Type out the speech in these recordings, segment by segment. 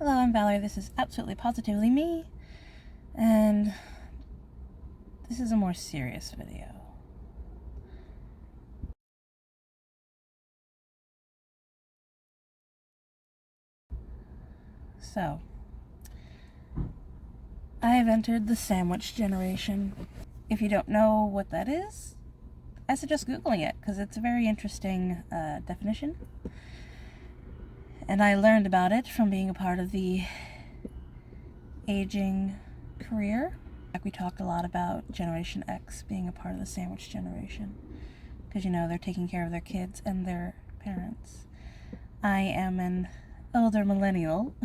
Hello, I'm Valerie. This is Absolutely Positively Me, and this is a more serious video. So, I have entered the sandwich generation. If you don't know what that is, I suggest Googling it, because it's a very interesting definition. And I learned about it from being a part of the aging career. We talked a lot about Generation X being a part of the sandwich generation, because they're taking care of their kids and their parents. I am an elder millennial,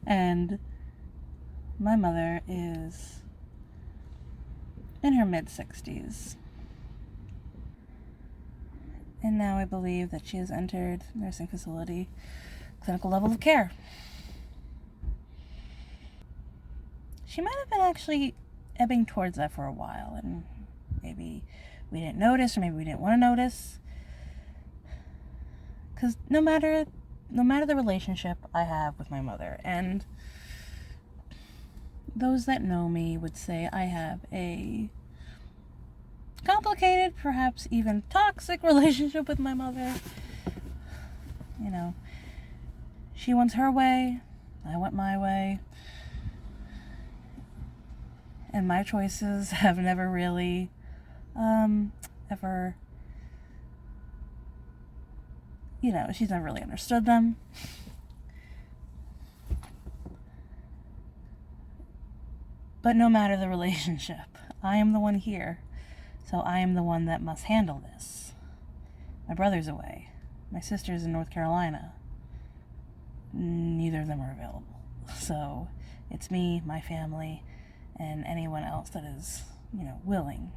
and my mother is in her mid-60s. And now I believe that she has entered nursing facility clinical level of care. She might have been actually ebbing towards that for a while, and maybe we didn't notice, or maybe we didn't want to notice. Because no matter the relationship I have with my mother, and those that know me would say I have a complicated, perhaps even toxic relationship with my mother. She went her way, I went my way, and my choices have never really ever, she's never really understood them. But no matter the relationship, I am the one here, so I am the one that must handle this. My brother's away. My sister's in North Carolina. Neither of them are available. So it's me, my family, and anyone else that is, willing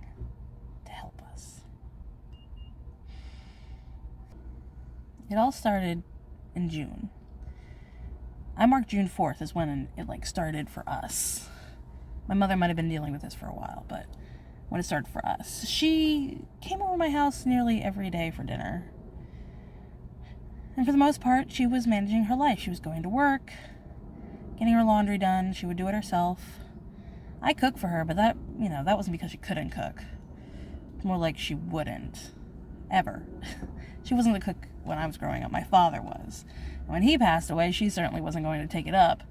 to help us. It all started in June. I marked June 4th as when it started for us. My mother might have been dealing with this for a while, but when it started for us, she came over to my house nearly every day for dinner. And for the most part, she was managing her life. She was going to work, getting her laundry done. She would do it herself. I cooked for her, but that wasn't because she couldn't cook. It's more like she wouldn't. Ever. She wasn't the cook when I was growing up. My father was. When he passed away, she certainly wasn't going to take it up.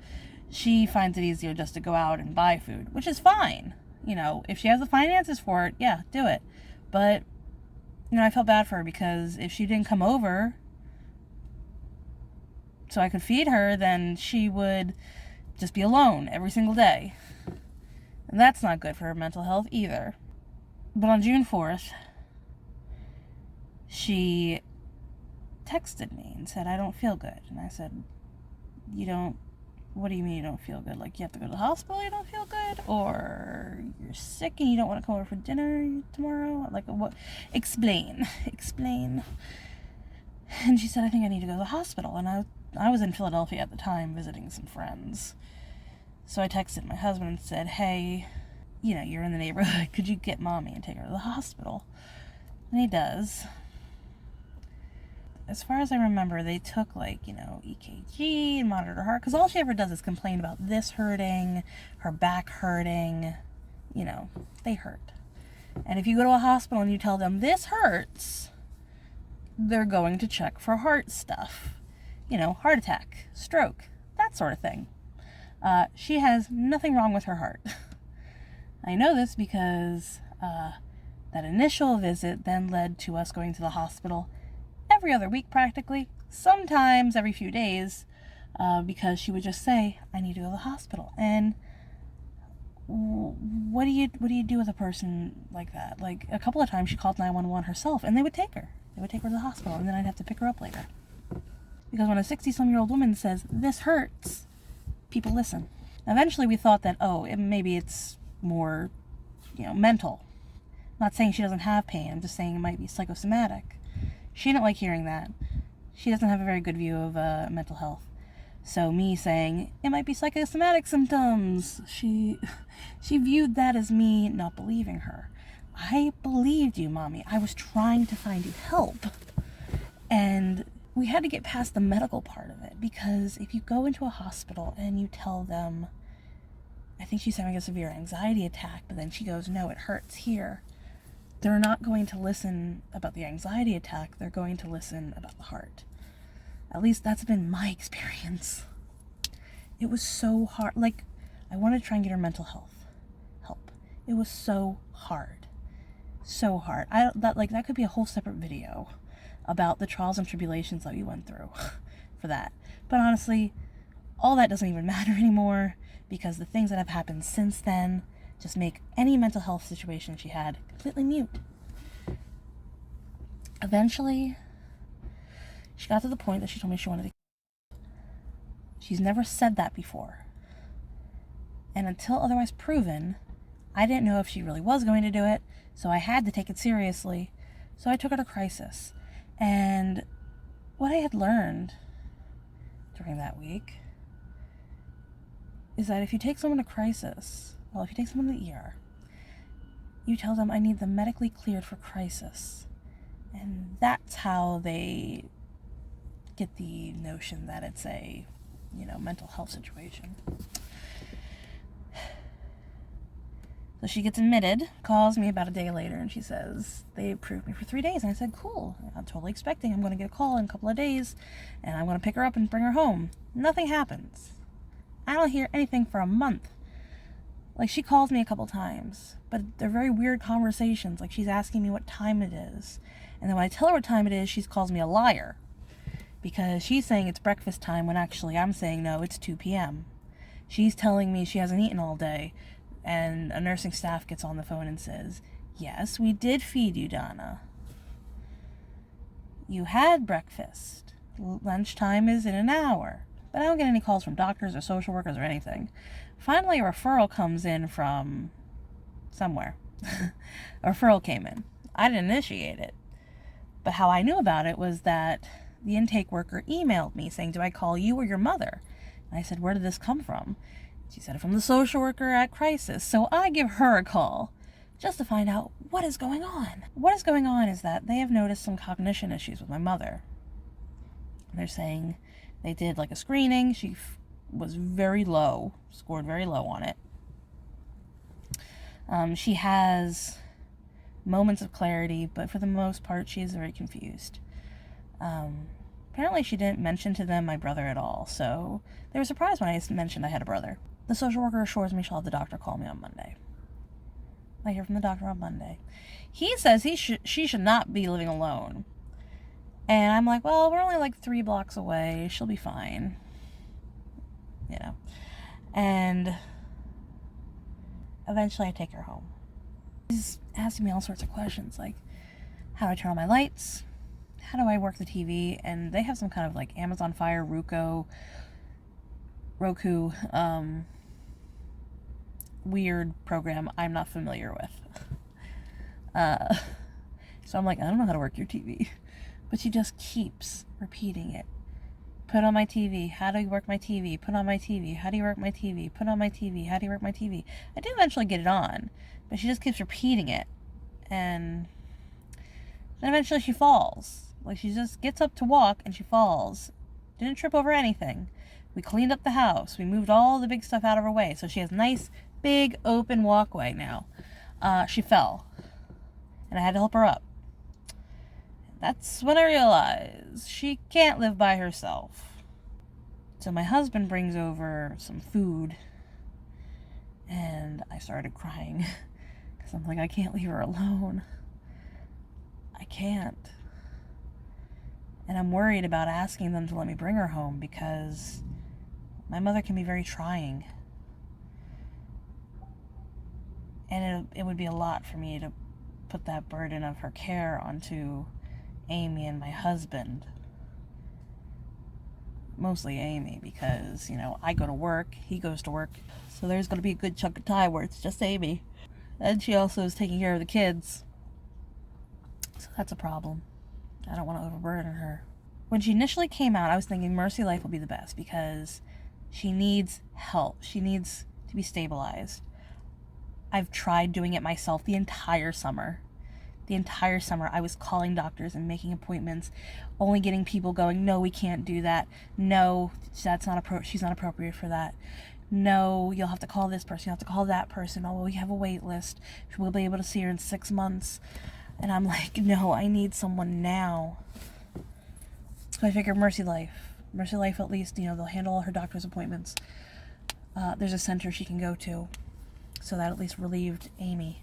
She finds it easier just to go out and buy food, which is fine. If she has the finances for it, yeah, do it. But, I felt bad for her, because if she didn't come over so I could feed her, then she would just be alone every single day. And that's not good for her mental health either. But on June 4th, she texted me and said, "I don't feel good." And I said, what do you mean you don't feel good? Like, you have to go to the hospital, you don't feel good? Or you're sick and you don't want to come over for dinner tomorrow? Like, what? Explain. And she said, "I think I need to go to the hospital." And I was in Philadelphia at the time visiting some friends. So I texted my husband and said, "Hey, you're in the neighborhood. Could you get mommy and take her to the hospital?" And he does. As far as I remember, they took EKG and monitored her heart, because all she ever does is complain about this hurting, her back hurting. They hurt. And if you go to a hospital and you tell them this hurts, they're going to check for heart stuff. Heart attack, stroke, that sort of thing. She has nothing wrong with her heart. I know this because that initial visit then led to us going to the hospital every other week practically, sometimes every few days, because she would just say, "I need to go to the hospital." And what do you do with a person like that? Like, a couple of times she called 911 herself, and they would take her to the hospital, and then I'd have to pick her up later. Because when a 60-some-year-old woman says, "This hurts," people listen. Eventually we thought that, maybe it's more, mental. I'm not saying she doesn't have pain, I'm just saying it might be psychosomatic. She didn't like hearing that. She doesn't have a very good view of mental health. So me saying, it might be psychosomatic symptoms, she viewed that as me not believing her. I believed you, Mommy. I was trying to find you help. And we had to get past the medical part of it, because if you go into a hospital and you tell them, I think she's having a severe anxiety attack, but then she goes, no, it hurts here, they're not going to listen about the anxiety attack. They're going to listen about the heart. At least that's been my experience. It was so hard. Like, I wanted to try and get her mental health help. It was so hard. So hard. That could be a whole separate video about the trials and tribulations that we went through for that. But honestly, all that doesn't even matter anymore, because the things that have happened since then just make any mental health situation she had completely mute. Eventually, she got to the point that she told me she wanted to. She's never said that before. And until otherwise proven, I didn't know if she really was going to do it, so I had to take it seriously. So I took her to crisis. And what I had learned during that week is that if you take someone to crisis, if you take someone to the ER, you tell them, I need them medically cleared for crisis. And that's how they get the notion that it's a, mental health situation. So she gets admitted, calls me about a day later, and she says, they approved me for 3 days. And I said, cool. I'm totally expecting I'm going to get a call in a couple of days, and I'm going to pick her up and bring her home. Nothing happens. I don't hear anything for a month. Like, she calls me a couple times, but they're very weird conversations. Like, she's asking me what time it is. And then when I tell her what time it is, she calls me a liar, because she's saying it's breakfast time when actually I'm saying, no, it's 2 p.m. She's telling me she hasn't eaten all day, and a nursing staff gets on the phone and says, yes, we did feed you, Donna. You had breakfast. Lunchtime is in an hour. But I don't get any calls from doctors or social workers or anything. Finally, a referral comes in from somewhere. A referral came in. I didn't initiate it. But how I knew about it was that the intake worker emailed me saying, do I call you or your mother? And I said, where did this come from? She said, from the social worker at crisis. So I give her a call just to find out what is going on. What is going on is that they have noticed some cognition issues with my mother. They're saying they did like a screening. She was very low, scored very low on it. She has moments of clarity, but for the most part, she is very confused. Apparently, she didn't mention to them my brother at all, so they were surprised when I mentioned I had a brother. The social worker assures me she'll have the doctor call me on Monday. I hear from the doctor on Monday. He says she should not be living alone. And I'm like, well, we're only like 3 blocks away. She'll be fine. And eventually I take her home. He's asking me all sorts of questions, like, how do I turn on my lights? How do I work the TV? And they have some kind of like Amazon Fire, Roku, weird program I'm not familiar with. So I'm like, I don't know how to work your TV. But she just keeps repeating it. Put on my TV. How do you work my TV? Put on my TV. How do you work my TV? Put on my TV. How do you work my TV? I do eventually get it on, but she just keeps repeating it. And then eventually she falls. Like, she just gets up to walk and she falls. Didn't trip over anything. We cleaned up the house. We moved all the big stuff out of her way. So she has a nice, big, open walkway now. She fell. And I had to help her up. That's when I realized she can't live by herself. So my husband brings over some food, and I started crying because I'm like, I can't leave her alone. I can't. And I'm worried about asking them to let me bring her home, because my mother can be very trying. And it would be a lot for me to put that burden of her care onto Amy and my husband. Mostly Amy, because, I go to work, he goes to work. So there's going to be a good chunk of time where it's just Amy. And she also is taking care of the kids. So that's a problem. I don't want to overburden her. When she initially came out, I was thinking Mercy Life will be the best, because she needs help. She needs to be stabilized. I've tried doing it myself the entire summer. The entire summer, I was calling doctors and making appointments, only getting people going, no, we can't do that. No, that's not she's not appropriate for that. No, you'll have to call this person. You'll have to call that person. Oh, well, we have a wait list. We'll be able to see her in 6 months. And I'm like, no, I need someone now. So I figured Mercy Life, at least, they'll handle all her doctor's appointments. There's a center she can go to. So that at least relieved Amy.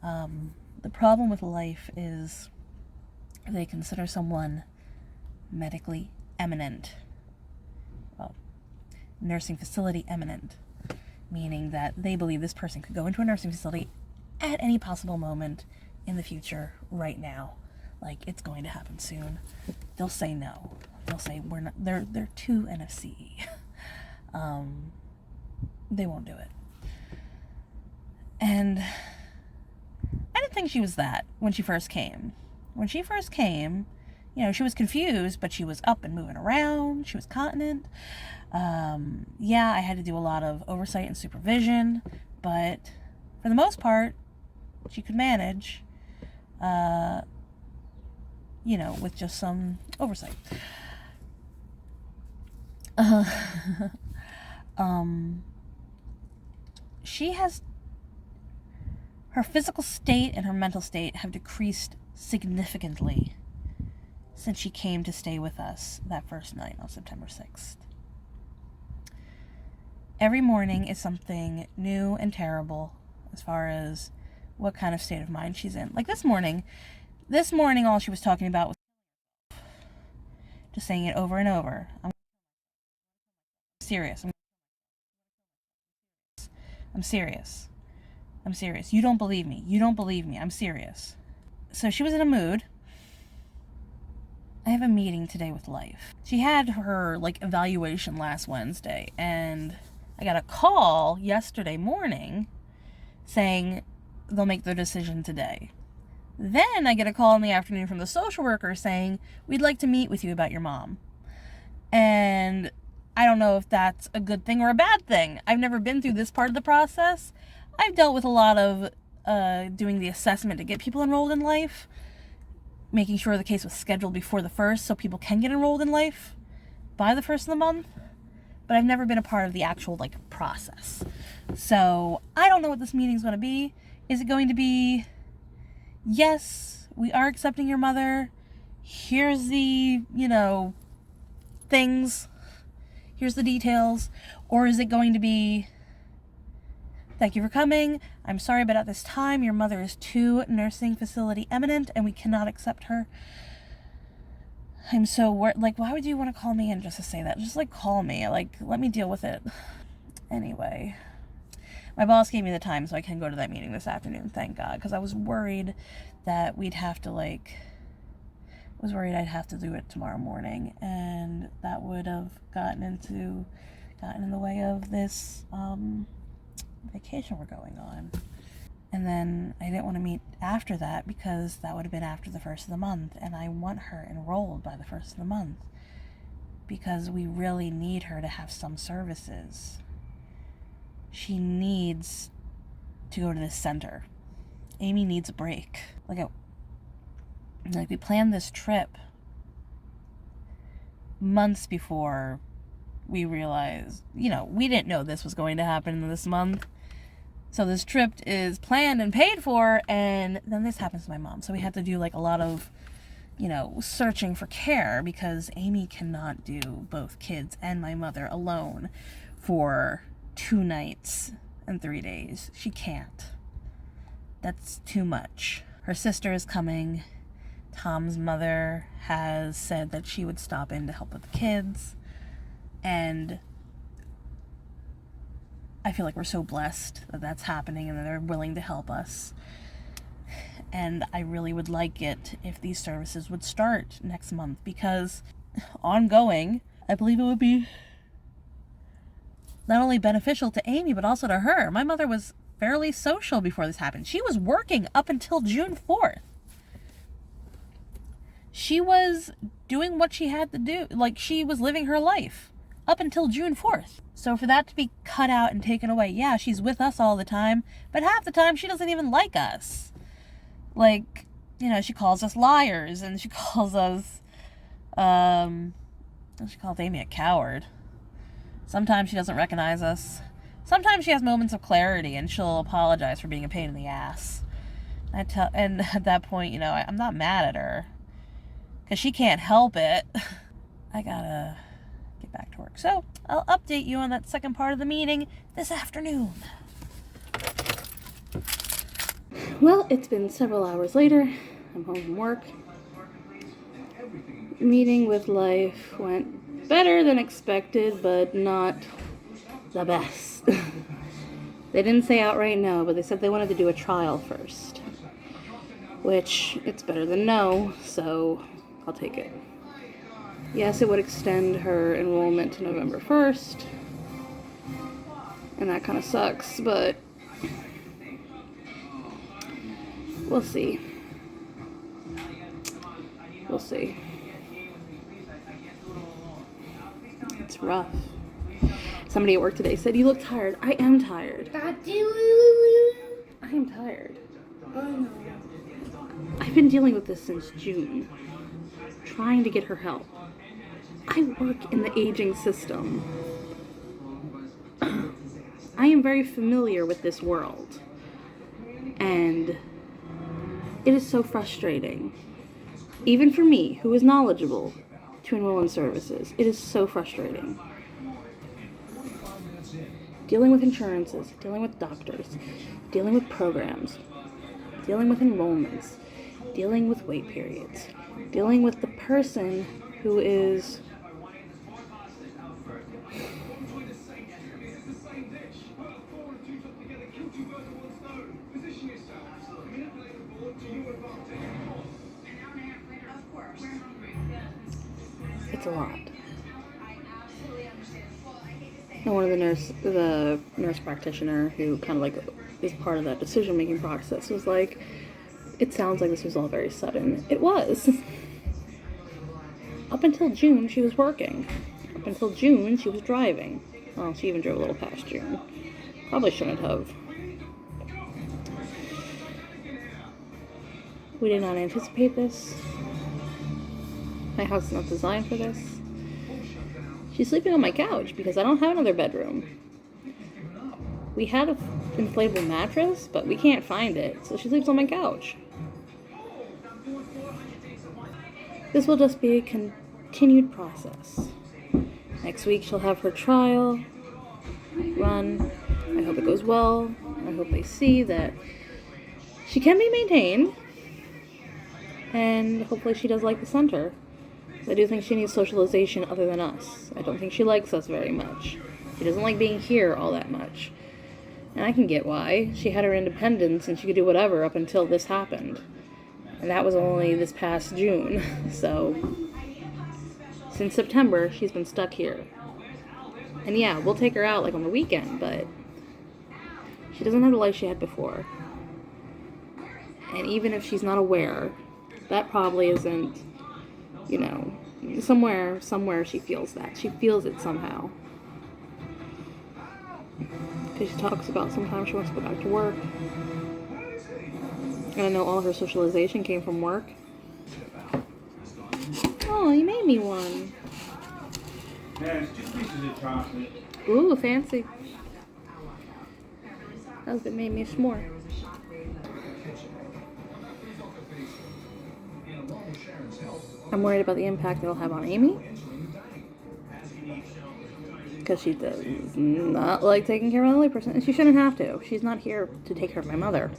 The problem with Life is they consider someone medically eminent. Well, nursing facility eminent. Meaning that they believe this person could go into a nursing facility at any possible moment in the future, right now. Like, it's going to happen soon. They'll say no. They'll say we're not. They're too NFC. They won't do it. And I didn't think she was that when she first came. When she first came, she was confused, but she was up and moving around. She was continent. Yeah, I had to do a lot of oversight and supervision, but for the most part, she could manage, with just some oversight. Her physical state and her mental state have decreased significantly since she came to stay with us that first night on September 6th. Every morning is something new and terrible as far as what kind of state of mind she's in. Like this morning, all she was talking about was just saying it over and over. I'm serious. I'm serious. I'm serious. You don't believe me. I'm serious. So she was in a mood. I have a meeting today with Life. She had her evaluation last Wednesday, and I got a call yesterday morning saying they'll make their decision today. Then I get a call in the afternoon from the social worker saying, we'd like to meet with you about your mom. And I don't know if that's a good thing or a bad thing. I've never been through this part of the process. I've dealt with a lot of doing the assessment to get people enrolled in Life, making sure the case was scheduled before the 1st so people can get enrolled in Life by the 1st of the month. But I've never been a part of the actual process. So I don't know what this meeting's going to be. Is it going to be, yes, we are accepting your mother. Here's the, things. Here's the details. Or is it going to be, thank you for coming. I'm sorry, but at this time, your mother is too nursing facility eminent, and we cannot accept her. I'm so worried. Why would you want to call me in just to say that? Just, call me. Let me deal with it. Anyway, my boss gave me the time so I can go to that meeting this afternoon, thank God, because I was worried that we'd have to, I'd have to do it tomorrow morning, and that would have gotten in the way of this, vacation we're going on. And then I didn't want to meet after that because that would have been after the 1st of the month, and I want her enrolled by the 1st of the month because we really need her to have some services. She needs to go to this center. Amy needs a break. We planned this trip months before we realized, we didn't know this was going to happen this month. So this trip is planned and paid for, and then this happens to my mom. So we had to do a lot of, searching for care because Amy cannot do both kids and my mother alone for 2 nights and 3 days. She can't. That's too much. Her sister is coming. Tom's mother has said that she would stop in to help with the kids. And I feel like we're so blessed that that's happening and that they're willing to help us. And I really would like it if these services would start next month because ongoing, I believe it would be not only beneficial to Amy, but also to her. My mother was fairly social before this happened. She was working up until June 4th. She was doing what she had to do. She was living her life up until June 4th. So for that to be cut out and taken away, yeah, she's with us all the time, but half the time she doesn't even like us. you know, she calls us liars, and she calls us, she calls Amy a coward. Sometimes she doesn't recognize us. Sometimes she has moments of clarity, and she'll apologize for being a pain in the ass. And at that point, you know, I'm not mad at her, because she can't help it. I gotta get back to work. So, I'll update you on that second part of the meeting this afternoon. Well, it's been several hours later. I'm home from work. Meeting with life went better than expected, but not the best. They didn't say outright no, but they said they wanted to do a trial first. Which, it's better than no, so I'll take it. Yes, it would extend her enrollment to November 1st. And that kind of sucks, but we'll see. We'll see. It's rough. Somebody at work today said, "You look tired." I am tired. I am tired. Oh, no. I've been dealing with this since June. Trying to get her help. I work in the aging system. I am very familiar with this world. And it is so frustrating. Even for me, who is knowledgeable, to enroll in services. It is so frustrating. Dealing with insurances, dealing with doctors, dealing with programs, dealing with enrollments, dealing with wait periods, dealing with the person who is it's a lot. And one of the nurse practitioner who kind of like is part of that decision-making process was like, it sounds like this was all very sudden. It was. Up until June, she was working. Up until June, she was driving. Well, she even drove a little past June. Probably shouldn't have. We did not anticipate this. My house is not designed for this. She's sleeping on my couch because I don't have another bedroom. We had an inflatable mattress, but we can't find it, so she sleeps on my couch. This will just be a continued process. Next week she'll have her trial run. I hope it goes well. I hope they see that she can be maintained, and hopefully she does like the center. I do think she needs socialization other than us. I don't think she likes us very much. She doesn't like being here all that much. And I can get why. She had her independence and she could do whatever up until this happened. And that was only this past June. So, since September, she's been stuck here. And yeah, we'll take her out like on the weekend, but she doesn't have the life she had before. And even if she's not aware, that probably isn't, you know, somewhere she feels that. She feels it somehow. Because she talks about sometimes she wants to go back to work. And I know all her socialization came from work. Oh, you made me one. Yeah, it's just pieces of chocolate. Ooh, fancy. Husband made me a s'more. I'm worried about the impact it'll have on Amy. Because she does not like taking care of an elderly person. And she shouldn't have to. She's not here to take care of my mother.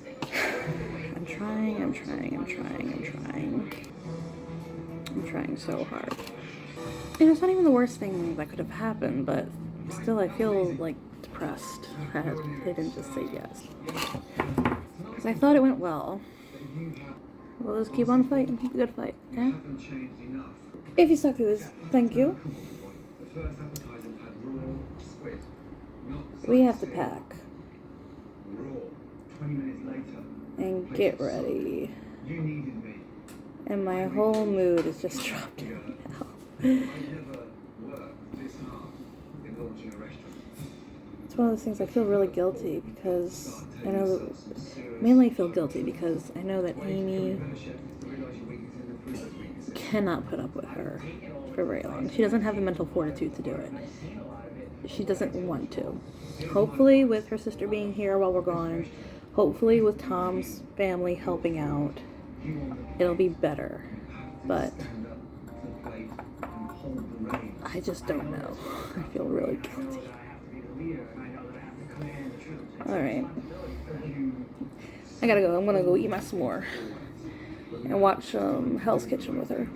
I'm trying so hard. And it's not even the worst thing that could have happened, but still I feel like depressed that they didn't just say yes. Because I thought it went well. We'll just keep on fighting. Keep a good fight, okay? If you stuck through this, thank you. We have to pack. And get ready. And my whole mood is just dropped down now. it's one of those things I feel really guilty because I know, mainly I feel guilty because I know that Amy cannot put up with her for very long. She doesn't have the mental fortitude to do it. She doesn't want to. Hopefully with her sister being here while we're gone, hopefully with Tom's family helping out, it'll be better. But I just don't know. I feel really guilty. Alright. I gotta go. I'm gonna go eat my s'more and watch Hell's Kitchen with her.